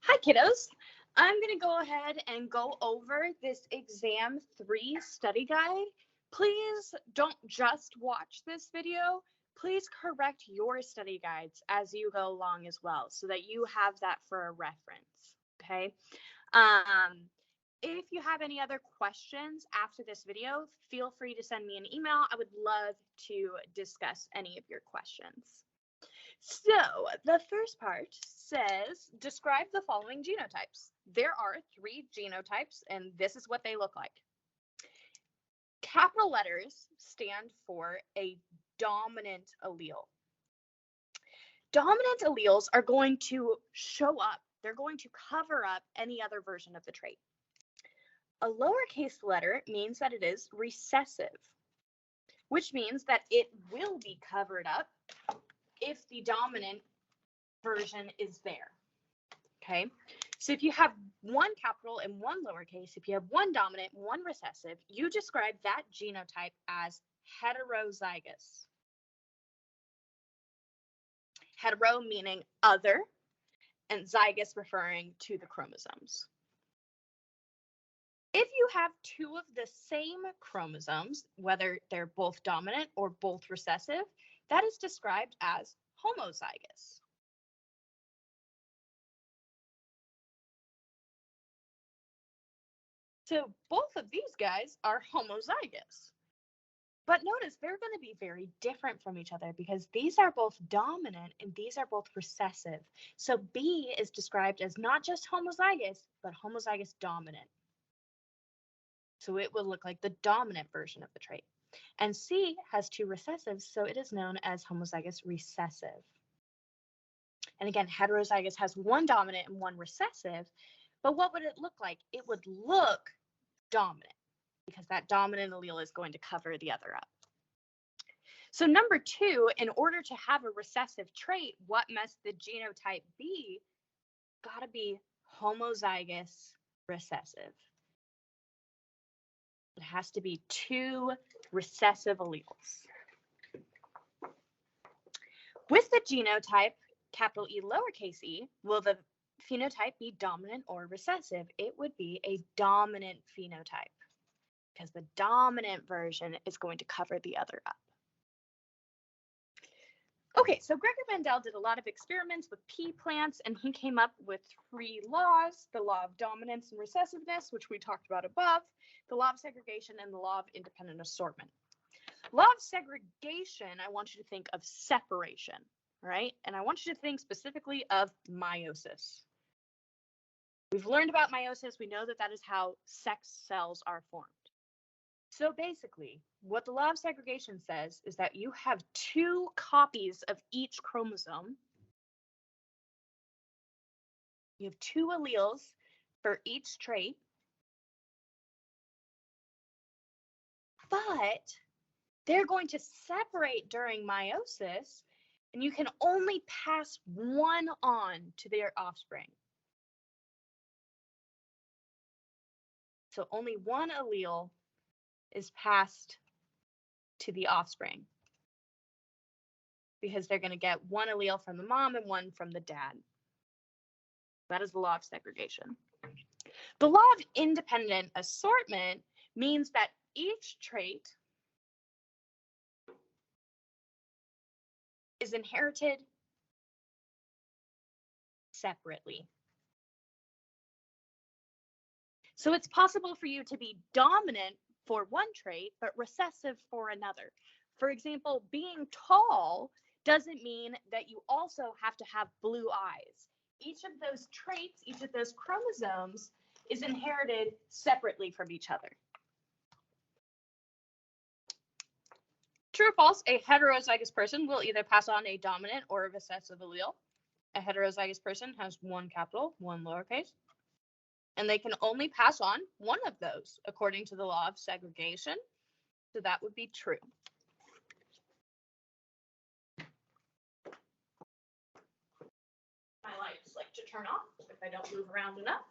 Hi, kiddos. I'm going to go ahead and go over this exam 3 study guide. Please don't just watch this video. Please correct your study guides as you go along as well so that you have that for a reference, okay? If you have any other questions after this video, feel free to send me an email. I would love to discuss any of your questions. So the first part says, describe the following genotypes. There are 3 genotypes, and this is what they look like. Capital letters stand for a dominant allele. Dominant alleles are going to show up. They're going to cover up any other version of the trait. A lowercase letter means that it is recessive, which means that it will be covered up if the dominant version is there. Okay, so if you have one capital and one lowercase, if you have one dominant, one recessive, you describe that genotype as heterozygous. Hetero meaning other, and zygous referring to the chromosomes. If you have 2 of the same chromosomes, whether they're both dominant or both recessive, that is described as homozygous. So both of these guys are homozygous. But notice they're going to be very different from each other because these are both dominant and these are both recessive. So B is described as not just homozygous, but homozygous dominant. So it will look like the dominant version of the trait. And C has 2 recessives, so it is known as homozygous recessive. And again, heterozygous has 1 dominant and 1 recessive, but what would it look like? It would look dominant because that dominant allele is going to cover the other up. So number 2, in order to have a recessive trait, what must the genotype be? Gotta be homozygous recessive. It has to be 2 recessive alleles. With the genotype, capital E, lowercase e, will the phenotype be dominant or recessive? It would be a dominant phenotype because the dominant version is going to cover the other up. Okay, so Gregor Mendel did a lot of experiments with pea plants, and he came up with 3 laws: the law of dominance and recessiveness, which we talked about above, the law of segregation, and the law of independent assortment. Law of segregation, I want you to think of separation, right? And I want you to think specifically of meiosis. We've learned about meiosis. We know that that is how sex cells are formed. So basically, what the law of segregation says is that you have 2 copies of each chromosome. You have 2 alleles for each trait, but they're going to separate during meiosis, and you can only pass one on to their offspring. So only one allele is passed to the offspring because they're going to get one allele from the mom and one from the dad. That is the law of segregation. The law of independent assortment means that each trait is inherited separately. So it's possible for you to be dominant for one trait, but recessive for another. For example, being tall doesn't mean that you also have to have blue eyes. Each of those traits, each of those chromosomes is inherited separately from each other. True or false, a heterozygous person will either pass on a dominant or a recessive allele. A heterozygous person has 1 capital, 1 lowercase, and they can only pass on one of those according to the law of segregation. So that would be true. My lights like to turn off if I don't move around enough.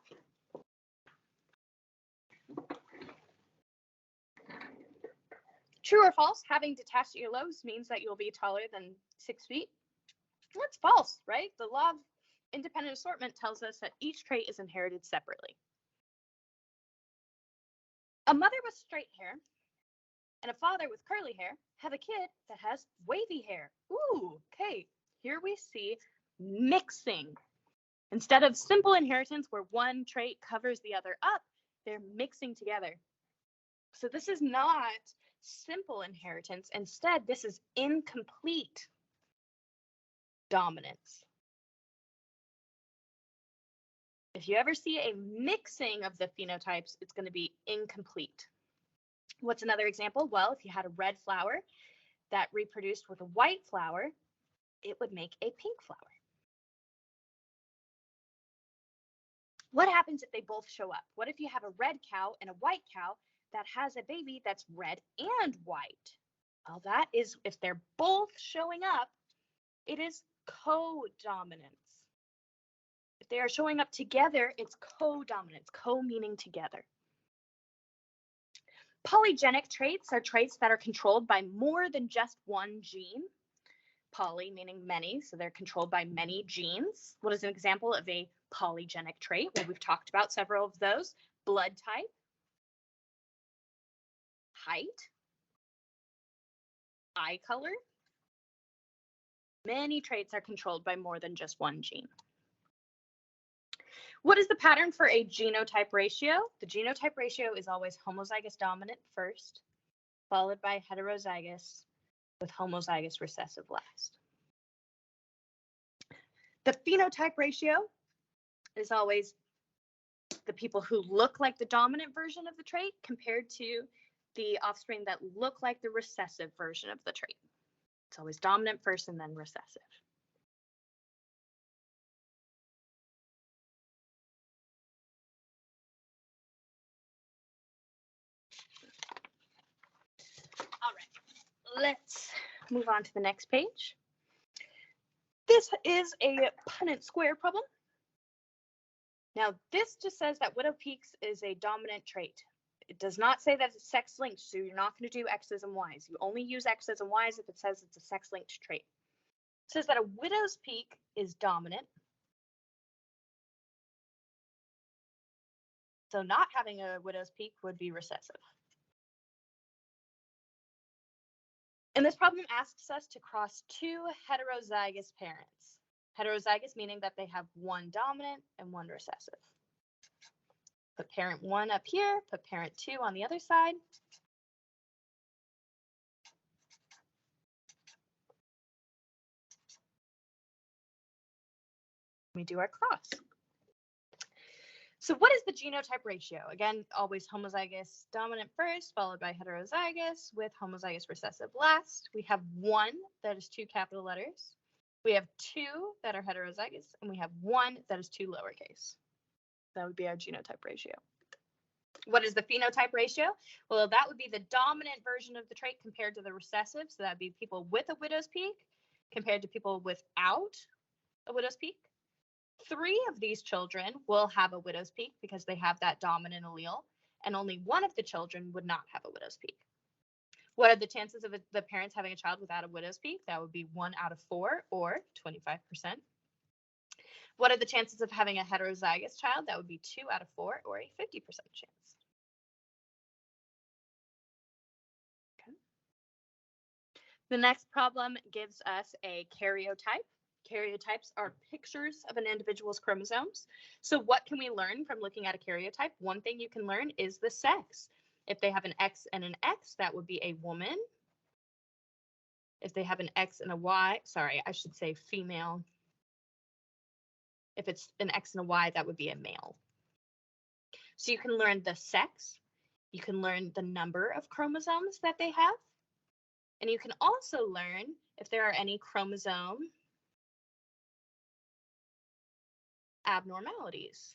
True or false, having detached earlobes means that you'll be taller than 6 feet? That's false, right? The law of independent assortment tells us that each trait is inherited separately. A mother with straight hair and a father with curly hair have a kid that has wavy hair. Ooh, okay. Here we see mixing. Instead of simple inheritance where one trait covers the other up, they're mixing together. So this is not simple inheritance. Instead, this is incomplete dominance. If you ever see a mixing of the phenotypes, it's going to be incomplete. What's another example? Well, if you had a red flower that reproduced with a white flower, it would make a pink flower. What happens if they both show up? What if you have a red cow and a white cow that has a baby that's red and white? Well, that is, if they're both showing up, it is co-dominance. If they are showing up together, it's co-dominance, co meaning together. Polygenic traits are traits that are controlled by more than just one gene. Poly meaning many, so they're controlled by many genes. What is an example of a polygenic trait? Well, we've talked about several of those. Blood type, height, eye color. Many traits are controlled by more than just one gene. What is the pattern for a genotype ratio? The genotype ratio is always homozygous dominant first, followed by heterozygous with homozygous recessive last. The phenotype ratio is always the people who look like the dominant version of the trait compared to the offspring that look like the recessive version of the trait. It's always dominant first and then recessive. All right, let's move on to the next page. This is a Punnett square problem. Now, this just says that widow peaks is a dominant trait. It does not say that it's sex-linked, so you're not going to do X's and Y's. You only use X's and Y's if it says it's a sex-linked trait. It says that a widow's peak is dominant. So not having a widow's peak would be recessive. And this problem asks us to cross two heterozygous parents. Heterozygous meaning that they have one dominant and one recessive. Put parent 1 up here, put parent 2 on the other side. We do our cross. So what is the genotype ratio? Again, always homozygous dominant first, followed by heterozygous with homozygous recessive last. We have 1 that is 2 capital letters. We have 2 that are heterozygous, and we have 1 that is 2 lowercase. That would be our genotype ratio. What is the phenotype ratio? Well, that would be the dominant version of the trait compared to the recessive. So that would be people with a widow's peak compared to people without a widow's peak. 3 of these children will have a widow's peak because they have that dominant allele, and only 1 of the children would not have a widow's peak. What are the chances of the parents having a child without a widow's peak? That would be 1 out of 4, or 25%. What are the chances of having a heterozygous child? That would be 2 out of 4, or a 50% chance. Okay. The next problem gives us a karyotype. Karyotypes are pictures of an individual's chromosomes. So what can we learn from looking at a karyotype? One thing you can learn is the sex. If they have an X and an X, that would be a woman. If they have an X and a Y, sorry, I should say female. If it's an X and a Y, that would be a male. So you can learn the sex. You can learn the number of chromosomes that they have. And you can also learn if there are any chromosome abnormalities.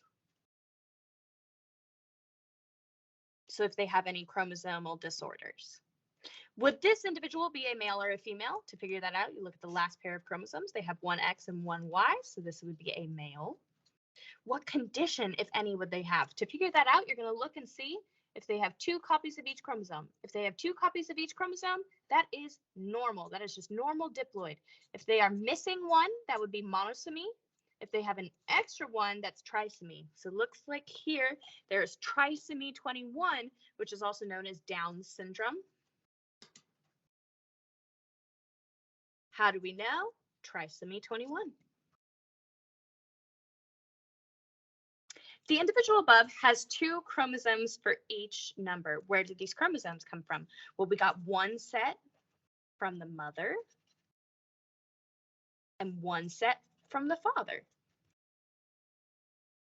So if they have any chromosomal disorders. Would this individual be a male or a female? To figure that out, you look at the last pair of chromosomes. They have 1 X and 1 Y, so this would be a male. What condition, if any, would they have? To figure that out, you're going to look and see if they have 2 copies of each chromosome. If they have 2 copies of each chromosome, that is normal. That is just normal diploid. If they are missing one, that would be monosomy. If they have an extra one, that's trisomy. So it looks like here, there's trisomy 21, which is also known as Down syndrome. How do we know? Trisomy 21. The individual above has 2 chromosomes for each number. Where did these chromosomes come from? Well, we got one set from the mother and one set from the father.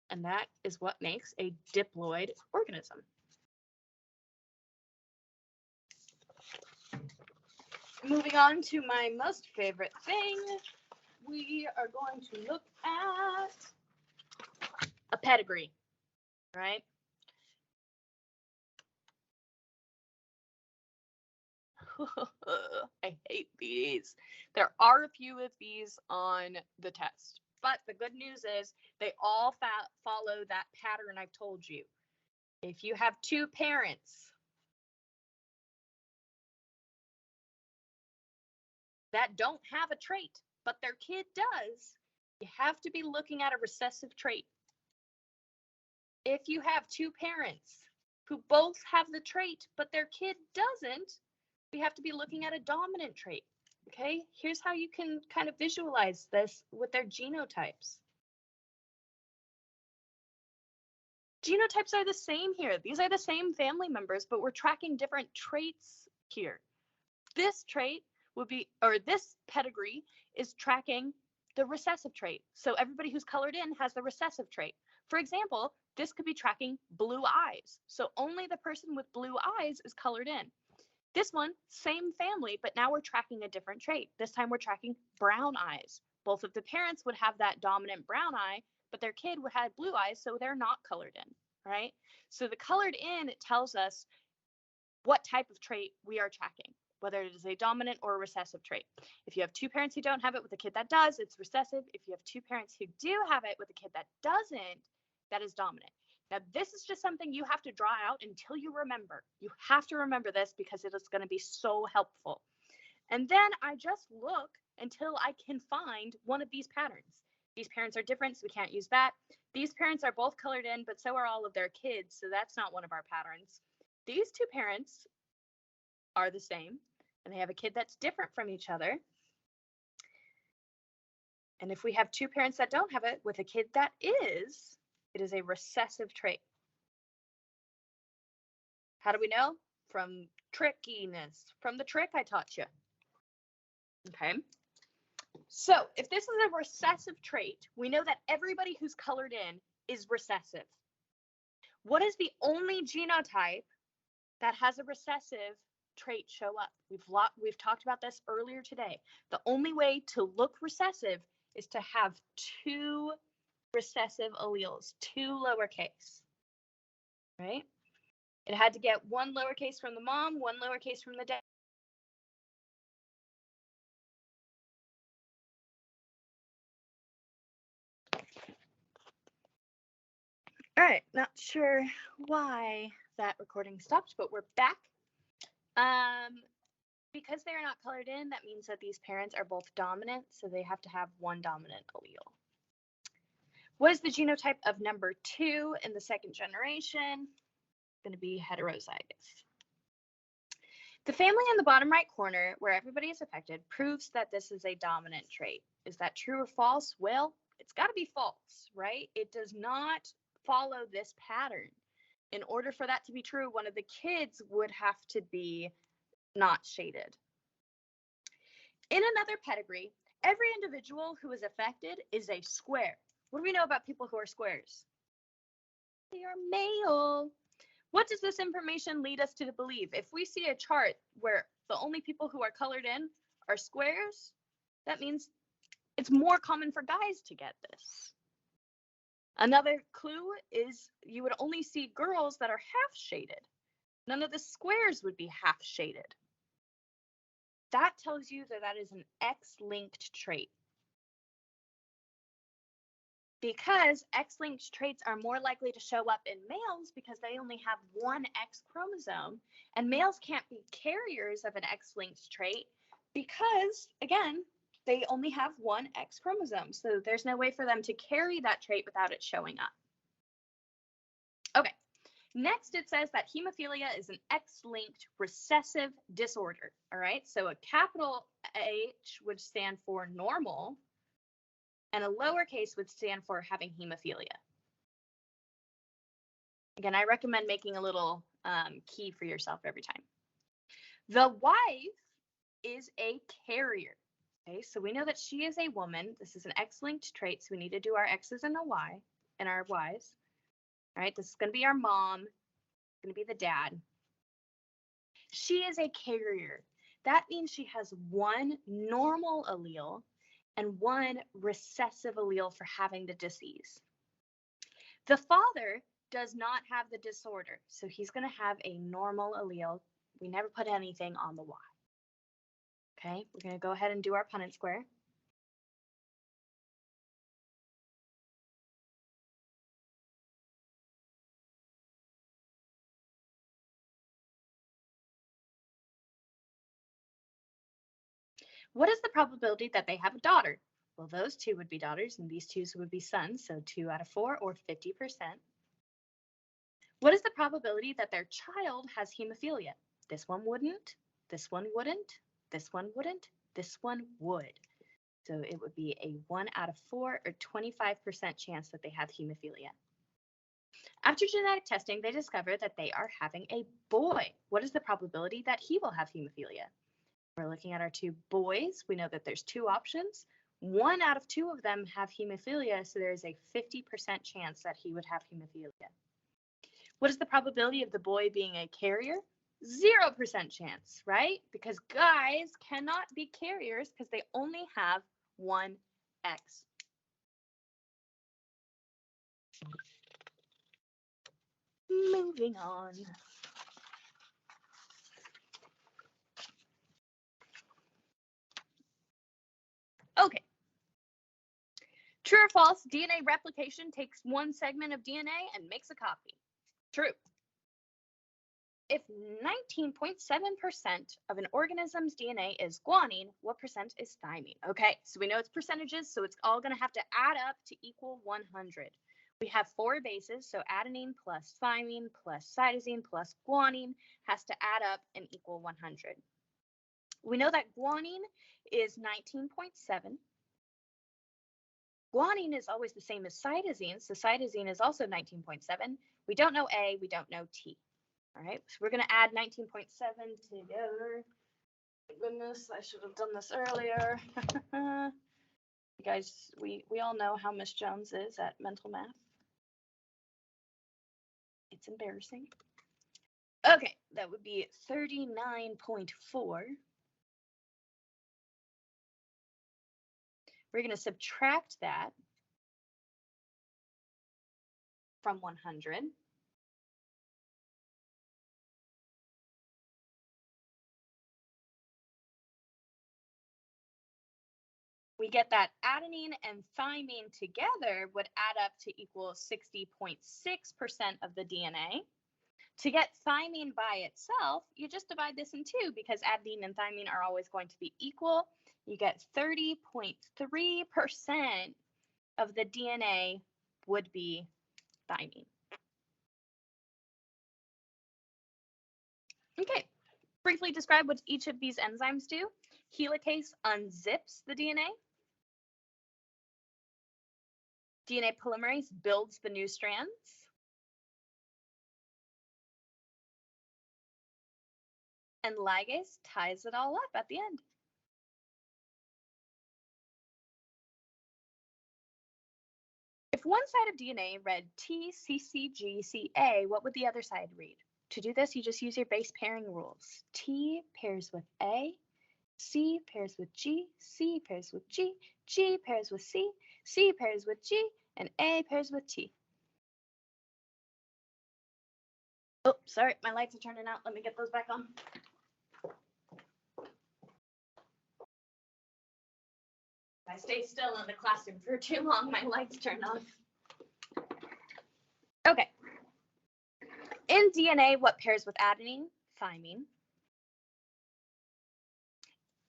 And that is what makes a diploid organism. Moving on to my most favorite thing, we are going to look at a pedigree, right? I hate these. There are a few of these on the test, but the good news is they all follow that pattern I've told you. If you have 2 parents that don't have a trait, but their kid does, you have to be looking at a recessive trait. If you have 2 parents who both have the trait, but their kid doesn't, we have to be looking at a dominant trait. Okay, here's how you can kind of visualize this with their genotypes. Genotypes are the same here. These are the same family members, but we're tracking different traits here. This trait would be, or this pedigree is tracking the recessive trait. So everybody who's colored in has the recessive trait. For example, this could be tracking blue eyes. So only the person with blue eyes is colored in. This one, same family, but now we're tracking a different trait. This time we're tracking brown eyes. Both of the parents would have that dominant brown eye, but their kid would have blue eyes, so they're not colored in, right? So the colored in tells us what type of trait we are tracking, whether it is a dominant or a recessive trait. If you have 2 parents who don't have it with a kid that does, it's recessive. If you have 2 parents who do have it with a kid that doesn't, that is dominant. Now, this is just something you have to draw out until you remember. You have to remember this because it is going to be so helpful. And then I just look until I can find one of these patterns. These parents are different, so we can't use that. These parents are both colored in, but so are all of their kids, so that's not one of our patterns. These 2 parents are the same, and they have a kid that's different from each other. And if we have 2 parents that don't have it with a kid that is, it is a recessive trait. How do we know? From trickiness, from the trick I taught you. Okay. So if this is a recessive trait, we know that everybody who's colored in is recessive. What is the only genotype that has a recessive trait show up? We've talked about this earlier today. The only way to look recessive is to have 2 recessive alleles, 2 lowercase, right? It had to get 1 lowercase from the mom, 1 lowercase from the dad. All right, not sure why that recording stopped, but we're back. Because they are not colored in, that means that these parents are both dominant, so they have to have 1 dominant allele. What is the genotype of number 2 in the second generation? It's going to be heterozygous. The family in the bottom right corner, where everybody is affected, proves that this is a dominant trait. Is that true or false? Well, it's got to be false, right? It does not follow this pattern. In order for that to be true, one of the kids would have to be not shaded. In another pedigree, every individual who is affected is a square. What do we know about people who are squares? They are male. What does this information lead us to believe? If we see a chart where the only people who are colored in are squares, that means it's more common for guys to get this. Another clue is you would only see girls that are half shaded. None of the squares would be half shaded. That tells you that that is an X-linked trait. Because X-linked traits are more likely to show up in males because they only have 1 X chromosome, and males can't be carriers of an X-linked trait because, again, They only have one X chromosome, so there's no way for them to carry that trait without it showing up. Okay, next it says that hemophilia is an X-linked recessive disorder, all right? So a capital H would stand for normal, and a lowercase would stand for having hemophilia. Again, I recommend making a little key for yourself every time. The wife is a carrier. Okay, so we know that she is a woman. This is an X-linked trait, so we need to do our X's and a Y and our Y's. All right, this is going to be our mom, going to be the dad. She is a carrier. That means she has one normal allele and one recessive allele for having the disease. The father does not have the disorder, so he's going to have a normal allele. We never put anything on the Y. Okay, we're going to go ahead and do our Punnett square. What is the probability that they have a daughter? Well, those two would be daughters and these two would be sons, so 2 out of 4 or 50%. What is the probability that their child has hemophilia? This one wouldn't, this one wouldn't, this one wouldn't, this one would. So it would be a 1 out of 4 or 25% chance that they have hemophilia. After genetic testing, they discover that they are having a boy. What is the probability that he will have hemophilia? We're looking at our two boys. We know that there's 2 options. 1 out of 2 of them have hemophilia, so there's a 50% chance that he would have hemophilia. What is the probability of the boy being a carrier? 0% chance, right? Because guys cannot be carriers because they only have one X. Moving on. Okay. True or false, DNA replication takes one segment of DNA and makes a copy. True. If 19.7% of an organism's DNA is guanine, what percent is thymine? Okay, so we know it's percentages, so it's all going to have to add up to equal 100. We have 4 bases, so adenine plus thymine plus cytosine plus guanine has to add up and equal 100. We know that guanine is 19.7. Guanine is always the same as cytosine, so cytosine is also 19.7. We don't know A, we don't know T. All right, so we're going to add 19.7 together. Goodness, I should have done this earlier. You guys, we all know how Miss Jones is at mental math. It's embarrassing. Okay, that would be 39.4. We're going to subtract that from 100. We get that adenine and thymine together would add up to equal 60.6% of the DNA. To get thymine by itself, you just divide this in 2 because adenine and thymine are always going to be equal. You get 30.3% of the DNA would be thymine. Okay, briefly describe what each of these enzymes do. Helicase unzips the DNA. DNA polymerase builds the new strands. And ligase ties it all up at the end. If one side of DNA read TCCGCA, what would the other side read? To do this, you just use your base pairing rules. T pairs with A, C pairs with G, C pairs with G, G pairs with C, C pairs with G, and A pairs with T. Oh, sorry, my lights are turning out. Let me get those back on. If I stay still in the classroom for too long, my lights turn off. Okay. In DNA, what pairs with adenine? Thymine.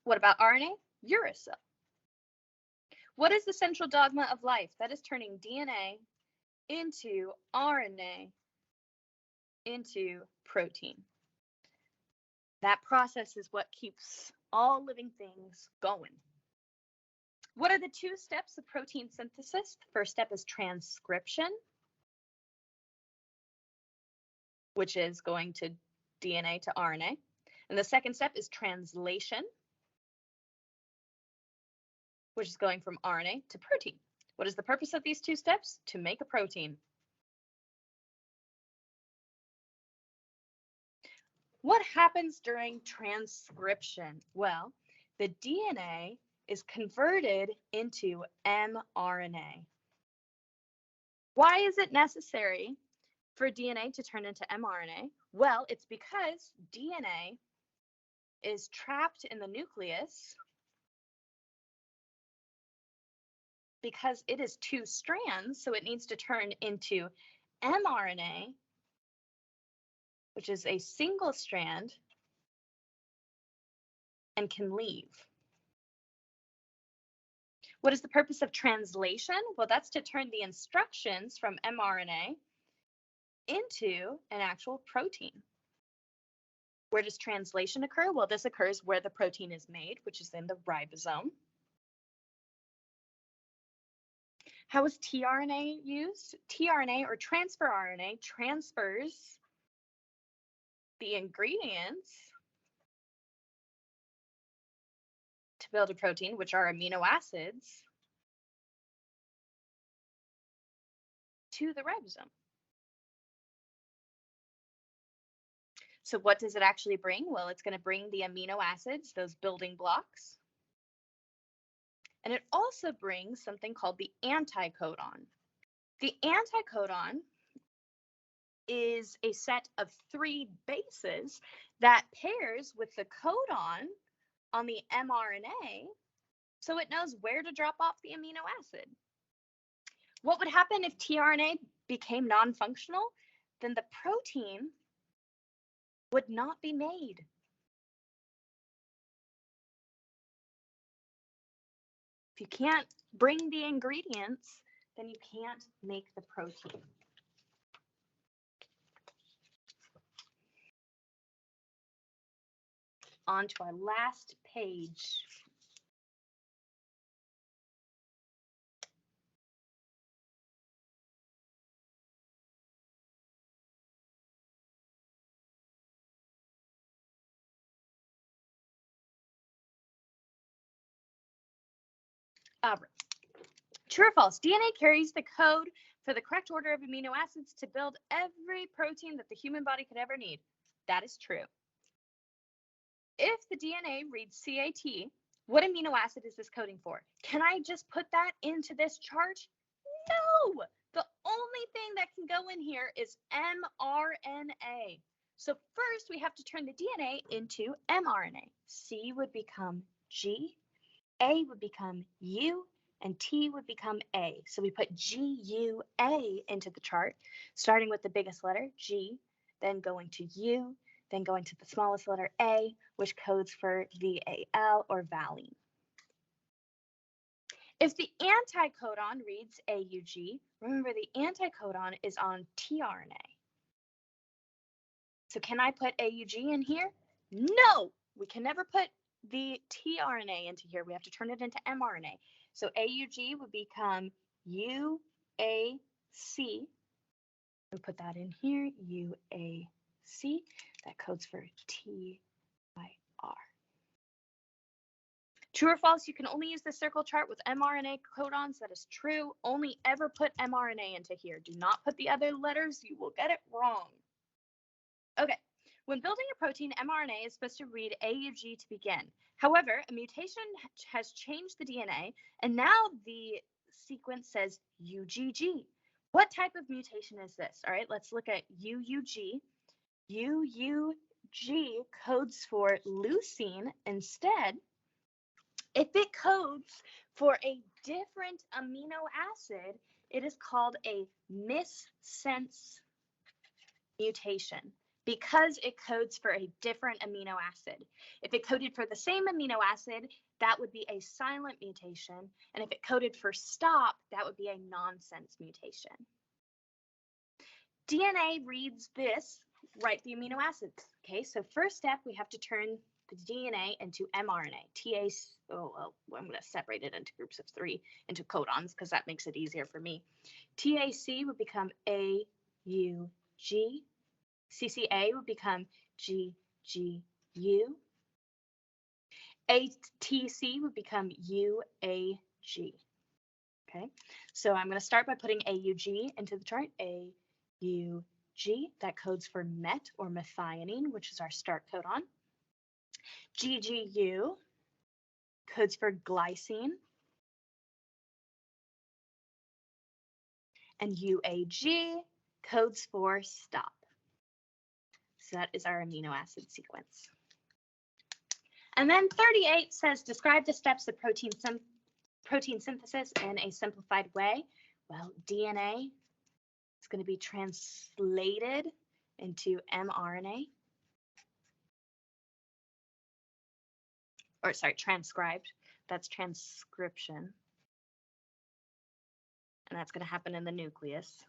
What about RNA? Uracil. What is the central dogma of life? That is turning DNA into RNA into protein. That process is what keeps all living things going. What are the two steps of protein synthesis? The first step is transcription, which is going to DNA to RNA. And the second step is translation, which is going from RNA to protein. What is the purpose of these two steps? To make a protein. What happens during transcription? Well, the DNA is converted into mRNA. Why is it necessary for DNA to turn into mRNA? Well, it's because DNA is trapped in the nucleus because it is two strands, so it needs to turn into mRNA, which is a single strand, and can leave. What is the purpose of translation? Well, that's to turn the instructions from mRNA into an actual protein. Where does translation occur? Well, this occurs where the protein is made, which is in the ribosome. How is tRNA used? tRNA, or transfer RNA, transfers the ingredients to build a protein, which are amino acids, to the ribosome. So what does it actually bring? Well, it's going to bring the amino acids, those building blocks. And it also brings something called the anticodon. The anticodon is a set of 3 bases that pairs with the codon on the mRNA, so it knows where to drop off the amino acid. What would happen if tRNA became non-functional? Then the protein would not be made. If you can't bring the ingredients, then you can't make the protein. On to our last page. True or false? DNA carries the code for the correct order of amino acids to build every protein that the human body could ever need. That is true. If the DNA reads CAT, what amino acid is this coding for? Can I just put that into this chart? No! The only thing that can go in here is mRNA. So first we have to turn the DNA into mRNA. C would become G, A would become U, and T would become A. So we put GUA into the chart, starting with the biggest letter, G, then going to U, then going to the smallest letter, A, which codes for VAL, or valine. If the anticodon reads AUG, remember the anticodon is on tRNA. So can I put AUG in here? No, we can never put the tRNA into here. We have to turn it into mRNA. So AUG would become UAC. We put that in here, UAC. That codes for TIR. True or false? You can only use the circle chart with mRNA codons. That is true. Only ever put mRNA into here. Do not put the other letters. You will get it wrong. Okay. When building a protein, mRNA is supposed to read AUG to begin. However, a mutation has changed the DNA, and now the sequence says UGG. What type of mutation is this? All right, let's look at UUG. UUG codes for leucine instead. If it codes for a different amino acid, it is called a missense mutation. because it codes for a different amino acid. If it coded for the same amino acid, that would be a silent mutation. And if it coded for stop, that would be a nonsense mutation. DNA reads this, write the amino acids. Okay, so first step, we have to turn the DNA into mRNA. I'm going to separate it into groups of 3 into codons because that makes it easier for me. TAC would become AUG. CCA would become GGU. ATC would become UAG. Okay, so I'm going to start by putting AUG into the chart. AUG, that codes for met or methionine, which is our start codon. GGU codes for glycine. And UAG codes for stop. So that is our amino acid sequence. And then 38 says, describe the steps of protein synthesis in a simplified way. Well, DNA is going to be translated into mRNA. Or sorry, transcribed. That's transcription. And that's going to happen in the nucleus.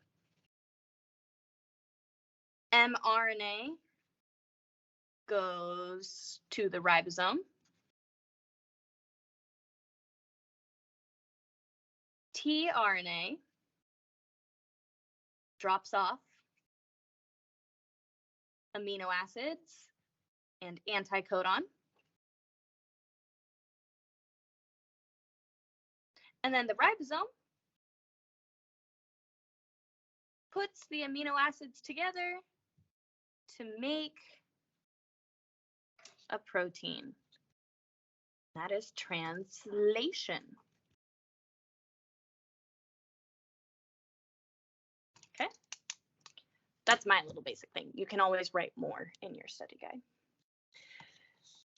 mRNA goes to the ribosome. tRNA drops off amino acids and anticodon. And then the ribosome puts the amino acids together to make a protein. That is translation. Okay, that's my little basic thing. You can always write more in your study guide.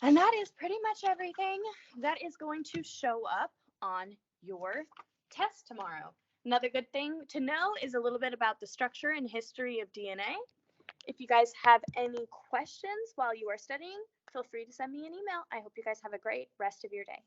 And that is pretty much everything that is going to show up on your test tomorrow. Another good thing to know is a little bit about the structure and history of DNA. If you guys have any questions while you are studying, feel free to send me an email. I hope you guys have a great rest of your day.